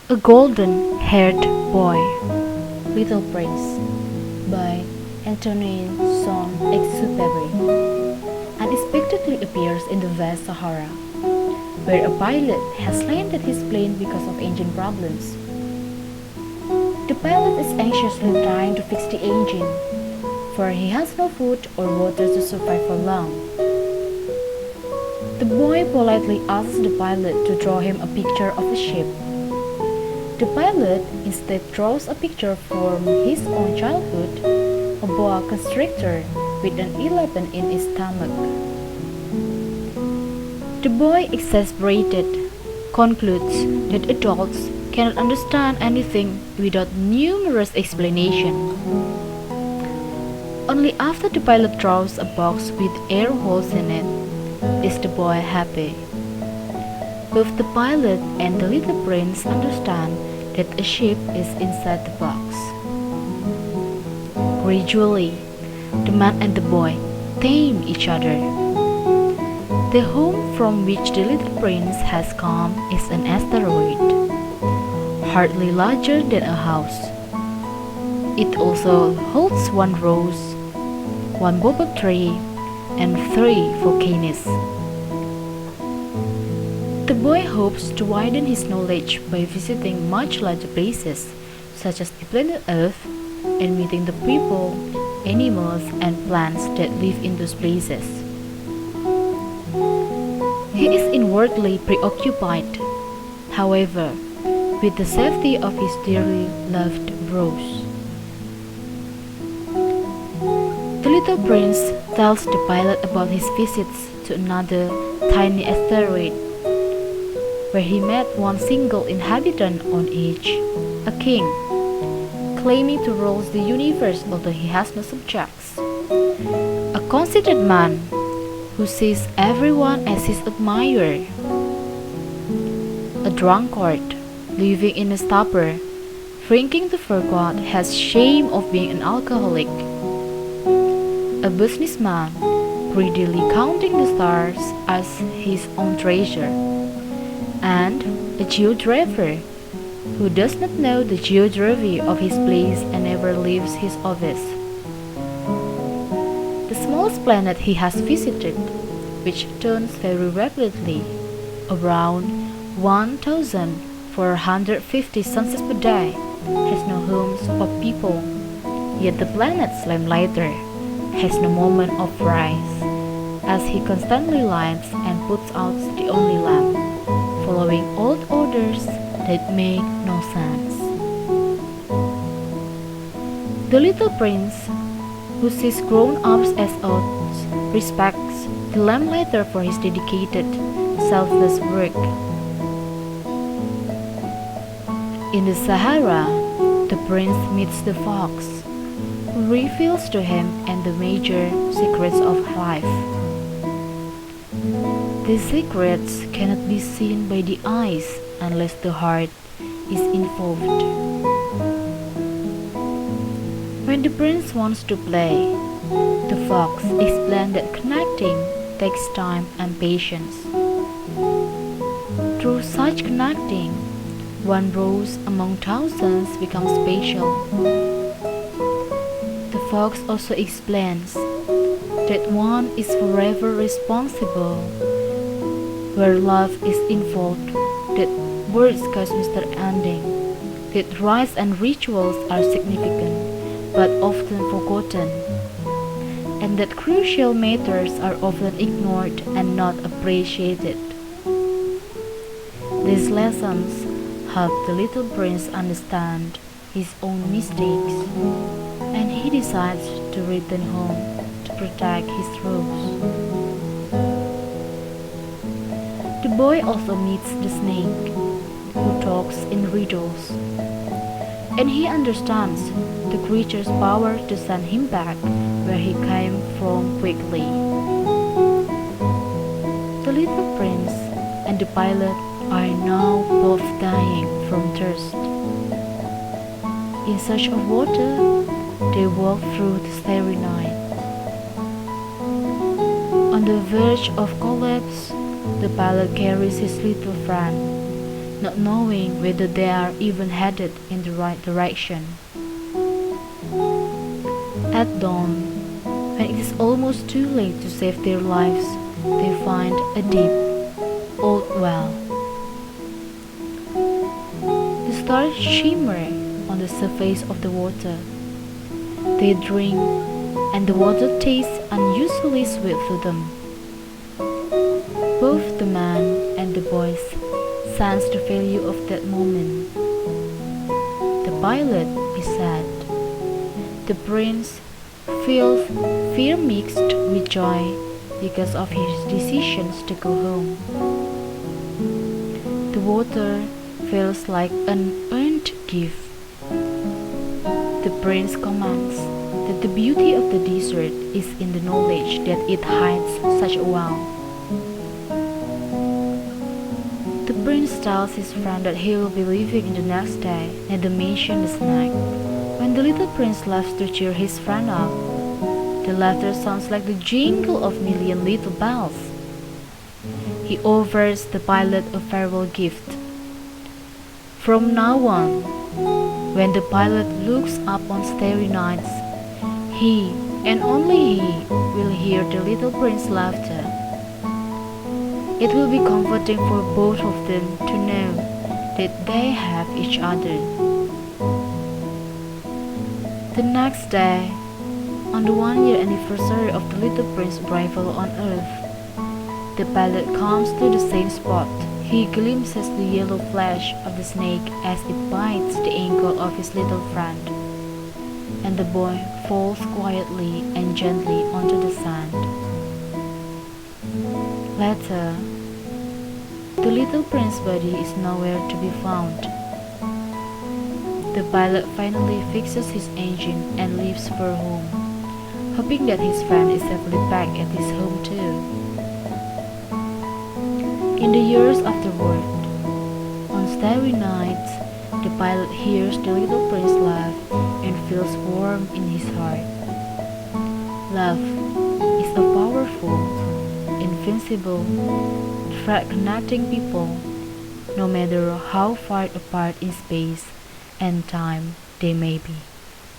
A Golden-Haired Boy, Little Prince by Antoine Saint-Exupéry unexpectedly appears in the vast Sahara, where a pilot has landed his plane because of engine problems. The pilot is anxiously trying to fix the engine, for he has no food or water to survive for long. The boy politely asks the pilot to draw him a picture of a ship. The pilot instead draws a picture from his own childhood, a boa constrictor with an elephant in its stomach. The boy, exasperated, concludes that adults cannot understand anything without numerous explanations. Only after the pilot draws a box with air holes in it is the boy happy. Both the pilot and the little prince understand that a ship is inside the box. Gradually, the man and the boy tame each other. The home from which the little prince has come is an asteroid, hardly larger than a house. It also holds one rose, one bubble tree, and 3 volcanoes. The boy hopes to widen his knowledge by visiting much larger places, such as the planet Earth, and meeting the people, animals, and plants that live in those places. He is inwardly preoccupied, however, with the safety of his dearly loved rose. The little prince tells the pilot about his visits to another tiny asteroid, where he met one single inhabitant on each, a king, claiming to rule the universe although he has no subjects. A conceited man who sees everyone as his admirer. A drunkard living in a stupor, drinking to forget his shame of being an alcoholic. A businessman greedily counting the stars as his own treasure. And a geodriver who does not know the geography of his place and never leaves his office. The smallest planet he has visited, which turns very rapidly, around 1,450 sunsets per day, has no homes or people, yet the planet's lamplighter has no moment of rise, as he constantly lights and puts out the only lamp, following old orders that make no sense. The little prince, who sees grown-ups as adults, respects the lamplighter for his dedicated, selfless work. In the Sahara, the prince meets the fox, who reveals to him and the major secrets of life. These secrets cannot be seen by the eyes unless the heart is involved. When the prince wants to play, the fox explains that connecting takes time and patience. Through such connecting, one rose among thousands becomes special. The fox also explains that one is forever responsible. Where love is involved, that words cause misunderstanding, that rites and rituals are significant but often forgotten, and that crucial matters are often ignored and not appreciated. These lessons help the little prince understand his own mistakes, and he decides to return home to protect his rose. The boy also meets the snake, who talks in riddles, and he understands the creature's power to send him back where he came from quickly. The little prince and the pilot are now both dying from thirst. In search of water, they walk through the starry night. On the verge of collapse, the pilot carries his little friend, not knowing whether they are even headed in the right direction. At dawn, when it is almost too late to save their lives, they find a deep, old well. The stars shimmer on the surface of the water. They drink, and the water tastes unusually sweet to them. Both the man and the boys sense the value of that moment. The pilot is sad. The prince feels fear mixed with joy because of his decisions to go home. The water feels like an earned gift. The prince commands that the beauty of the desert is in the knowledge that it hides such a well. The prince tells his friend that he will be leaving the next day at the mansion the snack. When the little prince laughs to cheer his friend up, the laughter sounds like the jingle of million little bells. He offers the pilot a farewell gift. From now on, when the pilot looks up on starry nights, he and only he will hear the little prince's laughter. It will be comforting for both of them to know that they have each other. The next day, on the 1-year anniversary of the little prince's arrival on Earth, the pilot comes to the same spot. He glimpses the yellow flesh of the snake as it bites the ankle of his little friend, and the boy falls quietly and gently onto the sand. Later, the little prince's body is nowhere to be found. The pilot finally fixes his engine and leaves for home, hoping that his friend is safely back at his home too. In the years afterward, on starry nights, the pilot hears the little prince laugh and feels warm in his heart. Love is a powerful, invincible thread connecting people, no matter how far apart in space and time they may be.